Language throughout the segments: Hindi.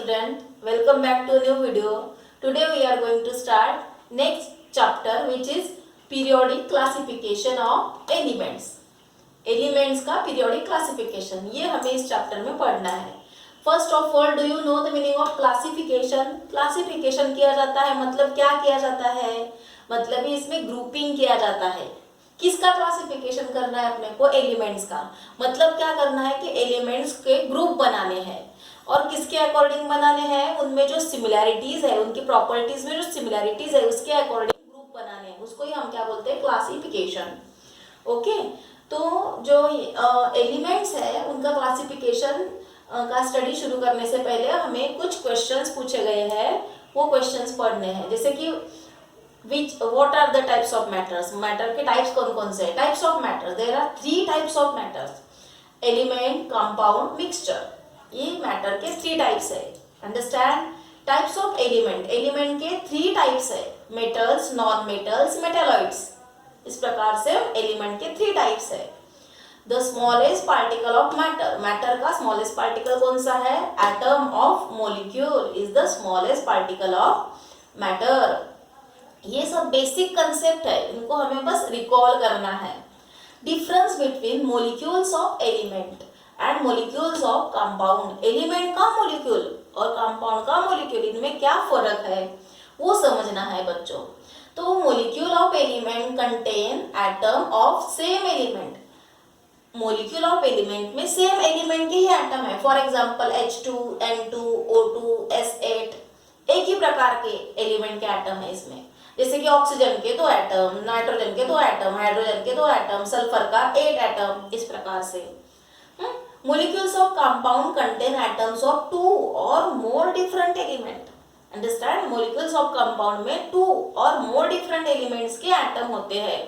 student, welcome back to a new video. Today we are going to start next chapter which is periodic classification of elements. Elements का periodic classification ये हमें इस chapter में पढ़ना है. First of all, do you know the meaning of classification? Classification किया जाता है मतलब क्या किया जाता है? मतलब इसमें grouping किया जाता है. किसका क्लासिफिकेशन करना है अपने को? एलिमेंट्स का. मतलब क्या करना है कि एलिमेंट्स के ग्रुप बनाने हैं और किसके अकॉर्डिंग बनाने हैं? उनमें जो सिमिलैरिटीज है, उनकी प्रॉपर्टीज में जो सिमिलैरिटीज है उसके अकॉर्डिंग ग्रुप बनाने हैं. उसको ही हम क्या बोलते हैं? क्लासिफिकेशन. ओके, तो जो एलिमेंट्स है उनका क्लासिफिकेशन का स्टडी शुरू करने से पहले हमें कुछ क्वेश्चंस पूछे गए हैं, वो क्वेश्चंस पढ़ने हैं. जैसे कि what are the types of matters? Matter के types कौन कौन से हैं? Types of matter, there are 3 types of matters: element, compound, mixture. ये matter के 3 types है. Understand? Types of element, element के 3 types है: metals, non-metals, metalloids. इस प्रकार से element के 3 types है. The smallest particle of matter, matter का smallest particle कौन सा है? Atom of molecule is the smallest particle of matter. ये सब बेसिक कंसेप्ट है, इनको हमें बस रिकॉल करना है. Difference between molecules of element and molecules of compound. Element का मोलिक्यूल और कंपाउंड का मोलिक्यूल, इनमें क्या फर्क है वो समझना है बच्चों. तो molecule of element contain atom of same element. Molecule of element में सेम एलिमेंट के ही एटम है. For example H2, N2, O2, S8 एक ही प्रकार के एलिमेंट के एटम है इसमें. जैसे कि ऑक्सीजन के 2 एटम, नाइट्रोजन के 2 एटम, हाइड्रोजन के 2 एटम, सल्फर का 8 एटम, इस प्रकार से. Molecules of compound contain atoms of 2 और more different element. Understand? Molecules of compound में 2 और मोर डिफरेंट एलिमेंट्स के एटम होते हैं.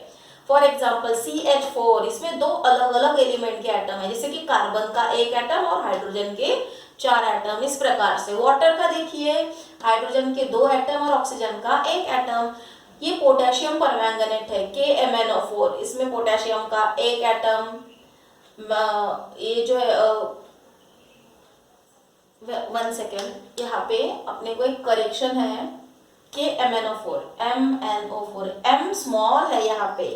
फॉर एग्जांपल CH4, इसमें 2 अलग अलग एलिमेंट के एटम है. जैसे कि कार्बन का 1 एटम और हाइड्रोजन के 4 एटम, इस प्रकार से. वाटर का देखिए, हाइड्रोजन के 2 एटम और ऑक्सीजन का 1 एटम. ये पोटेशियम परमैंगनेट है KMnO4, इसमें पोटेशियम का 1 एटम. ये जो है 1 सेकेंड, यहाँ पे अपने को एक करेक्शन है. MnO4 M स्मॉल है यहाँ पे.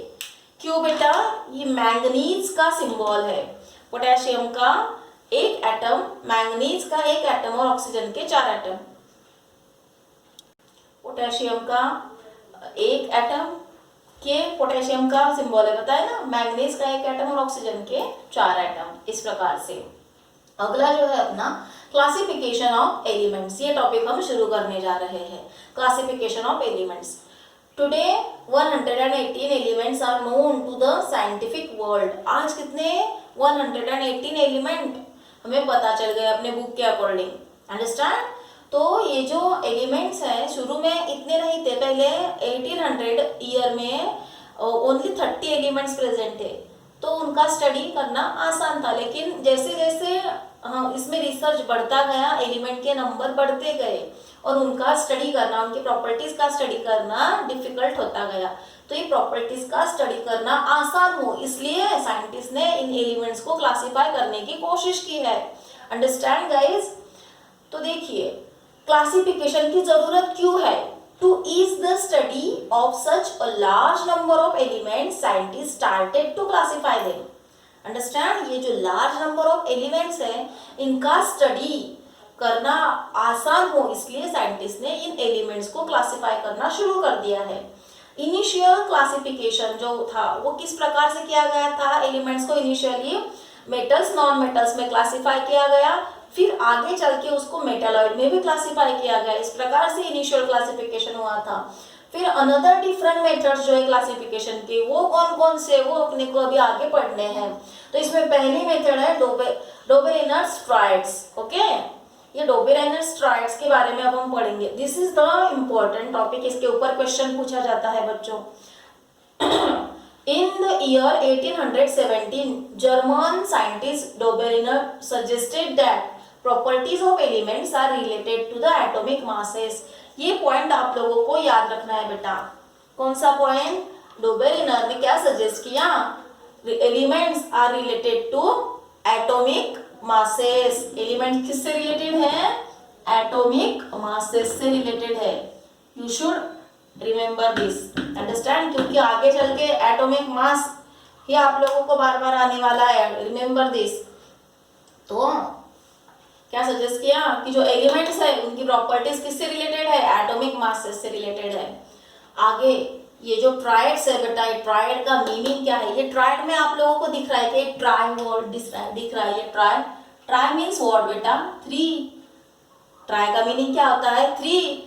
क्यों बेटा? ये मैंगनीज का सिंबल है. पोटेशियम का 1 एटम, मैंगनीज का 1 एटम और ऑक्सीजन के 4 एटम. पोटेशियम का 1 एटम के पोटेशियम का सिंबल है, बताया ना. मैंगनीज का 1 एटम और ऑक्सीजन के 4 एटम, इस प्रकार से. अगला जो है अपना क्लासिफिकेशन ऑफ एलिमेंट्स. ये टॉपिक हम शुरू करने जा रहे हैं. Classification of elements. Today 118 elements are known to the scientific world. आज कितने? 118 एलिमेंट हमें पता चल गए अपने बुक के अकॉर्डिंग. अंडरस्टैंड? तो ये जो एलिमेंट्स हैं शुरू में इतने नहीं थे. पहले 1800 ईयर में ओनली 30 एलिमेंट्स प्रेजेंट थे, तो उनका स्टडी करना आसान था. लेकिन जैसे जैसे इसमें रिसर्च बढ़ता गया, एलिमेंट के नंबर बढ़ते गए और उनका स्टडी करना, उनकी प्रॉपर्टीज का स्टडी करना डिफिकल्ट होता गया. तो ये प्रॉपर्टीज का स्टडी करना आसान हो, इसलिए साइंटिस्ट ने इन एलिमेंट्स को क्लासिफाई करने की कोशिश की है. Understand guys? तो देखिए, क्लासिफिकेशन की जरूरत क्यों है? To ease the study of such a large number of elements, scientist started to classify them. Understand? ये जो लार्ज नंबर ऑफ एलिमेंट्स है, इनका स्टडी करना आसान हो, इसलिए साइंटिस्ट ने इन एलिमेंट्स को क्लासिफाई करना शुरू कर दिया है. इनिशियल क्लासिफिकेशन जो था वो किस प्रकार से किया गया था? एलिमेंट्स को इनिशियली मेटल्स, नॉन मेटल्स में क्लासिफाई किया गया, फिर आगे चल के उसको मेटालॉइड में भी क्लासिफाई किया गया. इस प्रकार से इनिशियल क्लासिफिकेशन हुआ था. फिर अनदर डिफरेंट मेथड्स जो है क्लासिफिकेशन के, वो कौन कौन से, वो अपने को अभी आगे पढ़ने हैं. तो इसमें पहली मेथड है डोबेरेनर-स्ट्राइड्स. ओके, ये डोबेरेनर-स्ट्राइड्स के बारे में अब हम पढ़ेंगे. This is the important topic. इसके ऊपर क्वेश्चन पूछा जाता है बच्चों. In the year 1817, German scientist Dobereiner suggested that properties of elements are related to the atomic masses. ये पॉइंट आप लोगों को याद रखना है बेटा. कौन सा पॉइंट? डोबेरेनर ने क्या सजेस्ट किया? Elements are related to atomic masses. Element किससे रिलेटेड है? एटॉमिक मासेस से रिलेटेड है। You should remember this, understand, क्योंकि आगे चल के एटॉमिक मास ये आप लोगों को बार बार आने वाला है, रिमेंबर दिस। तो क्या सजेस्ट किया कि जो एलिमेंट्स है उनकी प्रॉपर्टीज किससे रिलेटेड है, एटॉमिक मासेस से रिलेटेड है। आगे ये जो ट्राइड्स है बेटा, ये ट्राइड का मीनिंग क्या है, ये ट्राइड में आप लोगों को दिख रहा है कि ट्राई वर्ड दिख रहा है, ये ट्राई, ट्राई मीन्स व्हाट बेटा, 3। ट्राई का मीनिंग क्या होता है, 3,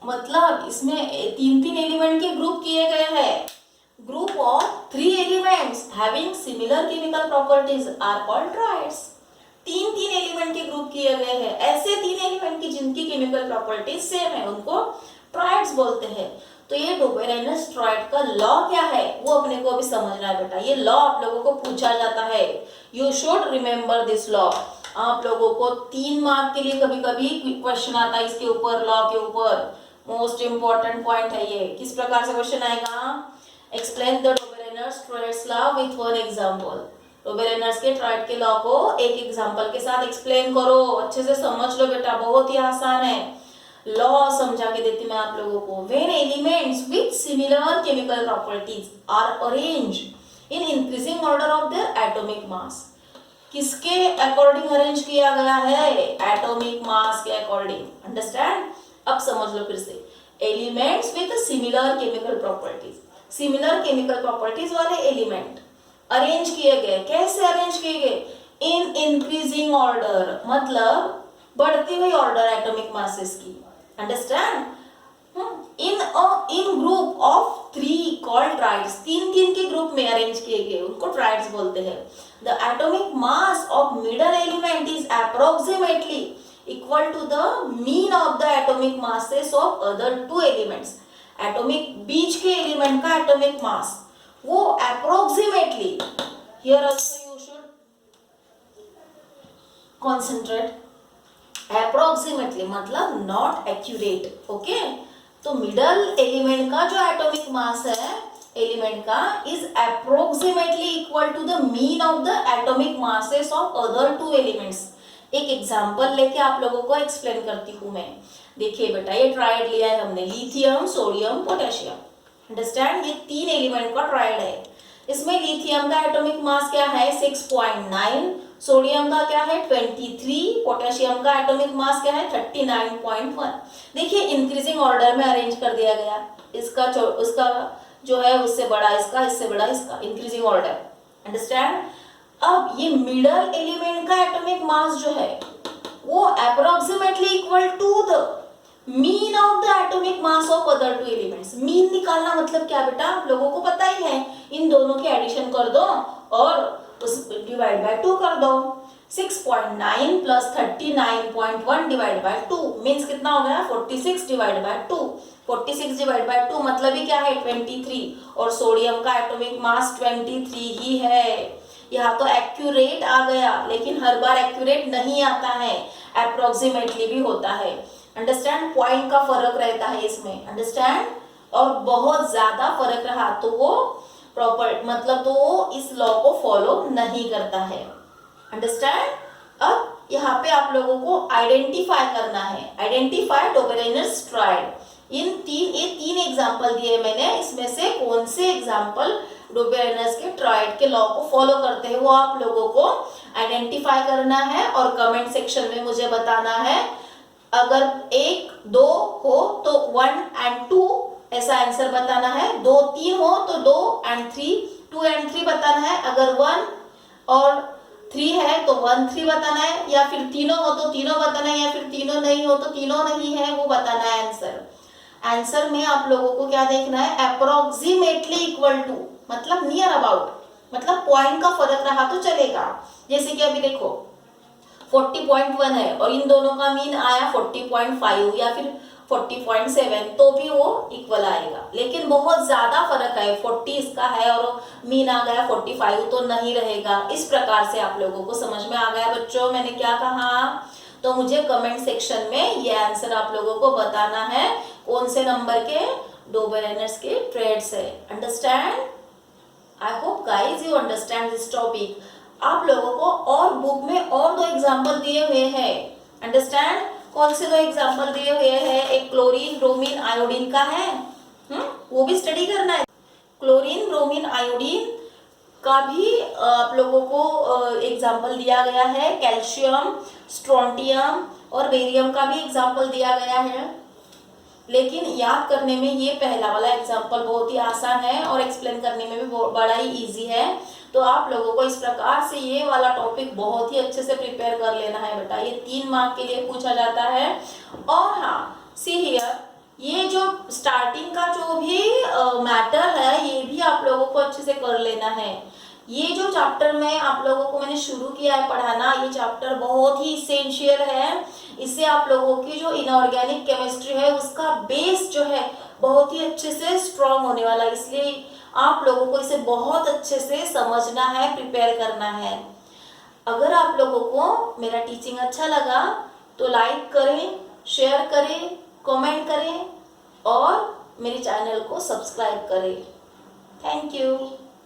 मतलब इसमें 3 एलिमेंट के ग्रुप किए गए हैं। Group of 3 elements having similar chemical properties are called triads. 3 element के ग्रुप किए गए हैं, ऐसे 3 एलिमेंट की जिनकी केमिकल प्रॉपर्टीज सेम है उनको ट्राइड्स बोलते हैं। तो ये डोबेरेनस ट्राइड का लॉ क्या है वो अपने को अभी समझना है बेटा। ये लॉ आप लोगों को पूछा जाता है, you should remember this law. आप लोगों को 3 मार्क के लिए कभी कभी क्वेश्चन आता है इसके ऊपर, लॉ के ऊपर। मोस्ट इंपॉर्टेंट पॉइंट है ये। किस प्रकार से क्वेश्चन आएगा, explain the Dobereiner's triads law with one example. Dobereiner's के ट्राइड के लॉ को एक एग्जांपल के साथ एक्सप्लेन करो, अच्छे से समझ लो बेटा, बहुत ही आसान है। लॉ समझा के देती मैं आप लोगों को। When elements with similar chemical properties are arrange in increasing order of their atomic mass. किसके अकॉर्डिंग अरेंज किया गया है, एटॉमिक मास के अकॉर्डिंग, अंडरस्टैंड। अब समझ लो फिर से, elements with similar chemical properties, similar chemical properties वाले एलिमेंट अरेंज किए गए। कैसे अरेंज किए गए, इन इंक्रीजिंग ऑर्डर, मतलब बढ़ती हुई ऑर्डर एटॉमिक मासेस की, understand. In group of 3 called triads, 3 के ग्रुप में अरेंज किए गए, उनको ट्राइड्स बोलते हैं। The atomic mass of middle element is approximately equal to the mean of the atomic masses of other 2 elements. Atomic बीच के एलिमेंट का एटॉमिक मास वो approximately, here also you should concentrate, approximately मतलब नॉट एक्यूरेट, ओके। तो मिडल एलिमेंट का जो एटॉमिक मास है एलिमेंट का is approximately equal to the mean of the atomic masses of other 2 elements. एक एग्जांपल लेके आप लोगों को एक्सप्लेन करती हूँ मैं। देखिए बेटा, ये ट्राइड लिया है हमने, लिथियम, सोडियम, पोटेशियम, अंडरस्टैंड। ये 3 एलिमेंट का ट्राइड है। इसमें लिथियम का एटॉमिक मास क्या है, 6.9, सोडियम का क्या है 23, पोटेशियम का एटॉमिक मास क्या है 39.1। देखिए इंक्रीजिंग ऑर्डर में अरेंज कर दिया गया, उसका जो है उससे बड़ा इसका, इससे बड़ा इसका, इंक्रीजिंग ऑर्डर, अंडरस्टैंड। अब ये मिडल एलिमेंट का एटॉमिक मास जो है वो approximately equal to the mean of the atomic mass of other 2 elements. Mean निकालना मतलब क्या बेटा, आप लोगों को पता ही है, इन दोनों के एडिशन कर दो और उस डिवाइड बाय 2 कर दो। 6.9 प्लस 39.1 डिवाइड बाय 2 मीन्स कितना हो गया, 46 डिवाइड बाय 2। 46 डिवाइड बाय 2 मतलब ही क्या है 23, और सोडियम का एटॉमिक मास 23 ही है। यहाँ तो एक्यूरेट आ गया, लेकिन हर बार एक्यूरेट नहीं आता है, अप्रोक्सीमेटली भी होता है, अंडरस्टैंड। पॉइंट का फर्क रहता है इसमें, अंडरस्टैंड। और बहुत ज्यादा फर्क रहा तो वो प्रॉपर, मतलब तो वो इस लॉ को फॉलो नहीं करता है, अंडरस्टैंड। अब यहाँ पे आप लोगों को आइडेंटिफाई करना है, आइडेंटिफाई डोबेरेनस ट्राइड। ये 3 एग्जाम्पल दिए मैंने, इसमें से कौन से एग्जाम्पल डोबेरेनस के ट्राइड के लॉ को फॉलो करते हैं वो आप लोगों को आइडेंटिफाई करना है और कमेंट सेक्शन में मुझे बताना है। अगर 1, 2 हो तो 1 and 2 ऐसा आंसर बताना है, 2, 3 हो तो 2 and 3, 2 and 3 बताना है। अगर 1 और 3 है तो 1, 3 बताना है, या फिर तीनों हो तो तीनों बताना है, या फिर तीनों नहीं हो तो तीनों नहीं है वो बताना है आंसर। आंसर में आप लोगों को क्या देखना है, अप्रोक्सीमेटली इक्वल टू मतलब नियर अबाउट, मतलब पॉइंट का फर्क रहा तो चलेगा। जैसे कि अभी देखो 40.1 है और इन दोनों का मीन आया 40.5 या फिर 40.7 तो भी वो इक्वल आएगा। लेकिन बहुत ज्यादा फर्क है, 40 इसका है और मीन आ गया 45 तो नहीं रहेगा। इस प्रकार से आप लोगों को समझ में आ गया बच्चों मैंने क्या कहा। तो मुझे कमेंट सेक्शन में ये आंसर आप लोगों को बताना है कौन से नंबर के डोबेरेनस के ट्रेड्स है, understand. I hope guys you understand this topic. आप लोगों को और बुक में और 2 एग्जाम्पल दिए हुए हैं, अंडरस्टैंड। कौन से दो एग्जाम्पल दिए हुए हैं, एक क्लोरीन ब्रोमीन आयोडीन का है, वो भी स्टडी करना है। क्लोरीन ब्रोमीन आयोडीन का भी आप लोगों को एग्जाम्पल दिया गया है। कैल्शियम, स्ट्रोंटियम और बेरियम का भी एग्जाम्पल दिया गया है। लेकिन याद करने में ये पहला वाला एग्जाम्पल बहुत ही आसान है और एक्सप्लेन करने में भी बड़ा ही इजी है। तो आप लोगों को इस प्रकार से ये वाला टॉपिक बहुत ही अच्छे से प्रिपेयर कर लेना है बेटा। ये 3 मार्क के लिए पूछा जाता है। और हाँ, सी हियर, ये जो स्टार्टिंग का जो भी मैटर है ये भी आप लोगों को अच्छे से कर लेना है। ये जो चैप्टर में आप लोगों को मैंने शुरू किया है पढ़ाना, ये चैप्टर बहुत ही इसेंशियल है। इससे आप लोगों की जो इनऑर्गेनिक केमिस्ट्री है उसका बेस जो है बहुत ही अच्छे से स्ट्रॉन्ग होने वाला है। इसलिए आप लोगों को इसे बहुत अच्छे से समझना है, प्रिपेयर करना है। अगर आप लोगों को मेरा टीचिंग अच्छा लगा तो लाइक करें, शेयर करें, कमेंट करें और मेरे चैनल को सब्सक्राइब करें। Thank you.